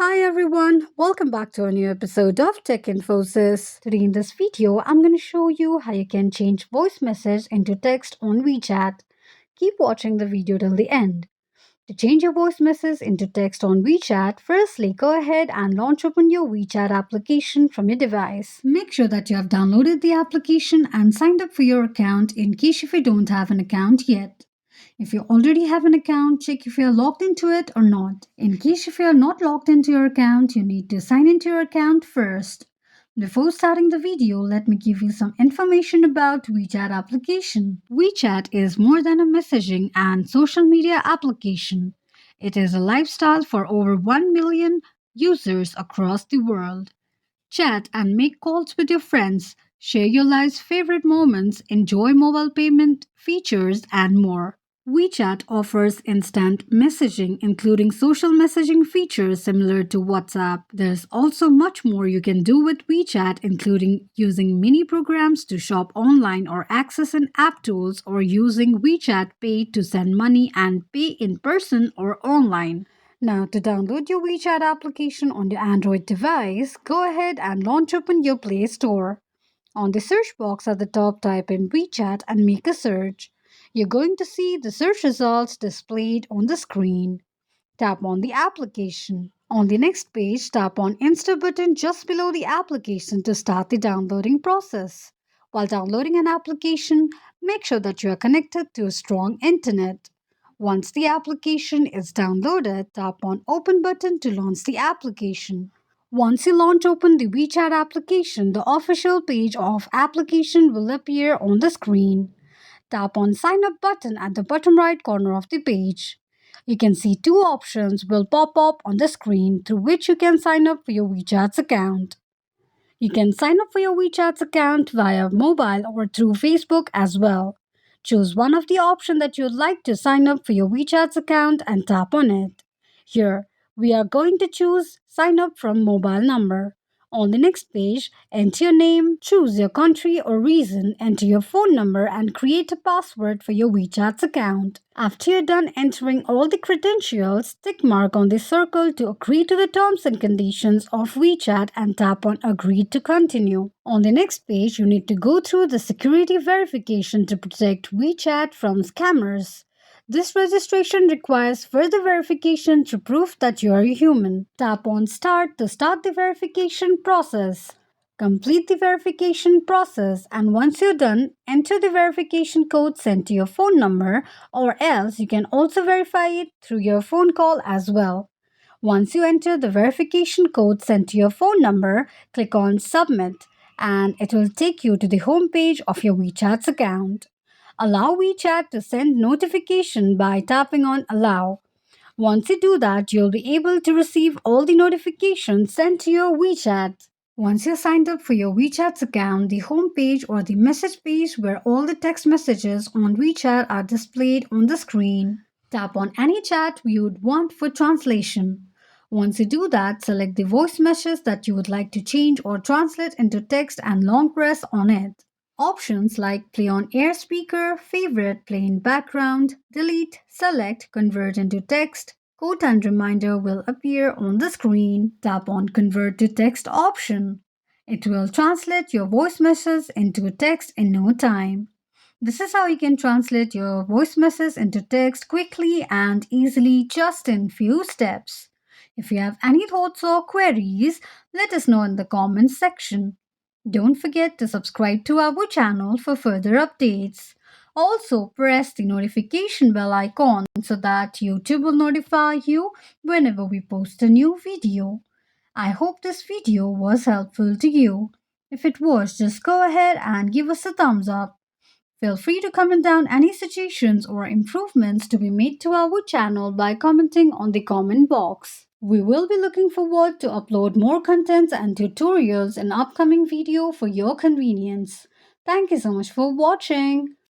Hi everyone, welcome back to a new episode of Tech Infosys. Today in this video, I'm going to show you how you can change voice message into text on WeChat. Keep watching the video till the end. To change your voice message into text on WeChat, firstly go ahead and launch open your WeChat application from your device. Make sure that you have downloaded the application and signed up for your account in case if you don't have an account yet. If you already have an account, check if you are logged into it or not. In case if you are not logged into your account, you need to sign into your account first. Before starting the video, let me give you some information about WeChat application. WeChat is more than a messaging and social media application. It is a lifestyle for over 1 million users across the world. Chat and make calls with your friends, share your life's favorite moments, enjoy mobile payment features, and more. WeChat offers instant messaging, including social messaging features similar to WhatsApp. There's also much more you can do with WeChat, including using mini programs to shop online or access an app tools, or using WeChat Pay to send money and pay in person or online. Now, to download your WeChat application on your Android device, go ahead and launch open your Play Store. On the search box at the top, type in WeChat and make a search. You're going to see the search results displayed on the screen. Tap on the application. On the next page, tap on Insta button just below the application to start the downloading process. While downloading an application, make sure that you are connected to a strong internet. Once the application is downloaded, tap on Open button to launch the application. Once you launch open the WeChat application, the official page of application will appear on the screen. Tap on Sign Up button at the bottom right corner of the page. You can see two options will pop up on the screen through which you can sign up for your WeChat's account. You can sign up for your WeChat's account via mobile or through Facebook as well. Choose one of the options that you'd like to sign up for your WeChat's account and tap on it. Here, we are going to choose Sign up from mobile number. On the next page, enter your name, choose your country or region, enter your phone number, and create a password for your WeChat's account. After you're done entering all the credentials, tick mark on the circle to agree to the terms and conditions of WeChat and tap on Agree to continue. On the next page, you need to go through the security verification to protect WeChat from scammers. This registration requires further verification to prove that you are a human. Tap on Start to start the verification process. Complete the verification process, and once you're done, enter the verification code sent to your phone number, or else you can also verify it through your phone call as well. Once you enter the verification code sent to your phone number, click on Submit, and it will take you to the home page of your WeChat's account. Allow WeChat to send notification by tapping on Allow. Once you do that, you'll be able to receive all the notifications sent to your WeChat. Once you're signed up for your WeChat's account, the home page or the message page where all the text messages on WeChat are displayed on the screen. Tap on any chat you would want for translation. Once you do that, select the voice message that you would like to change or translate into text and long press on it. Options like play on air speaker, favorite, play in background, delete, select, convert into text, quote and reminder will appear on the screen. Tap on convert to text option. It will translate your voice message into text in no time. This is how you can translate your voice message into text quickly and easily just in few steps. If you have any thoughts or queries, let us know in the comments section. Don't forget to subscribe to our channel for further updates. Also, press the notification bell icon so that YouTube will notify you whenever we post a new video. I hope this video was helpful to you. If it was, just go ahead and give us a thumbs up. Feel free to comment down any suggestions or improvements to be made to our channel by commenting on the comment box. We will be looking forward to upload more contents and tutorials in upcoming video for your convenience. Thank you so much for watching.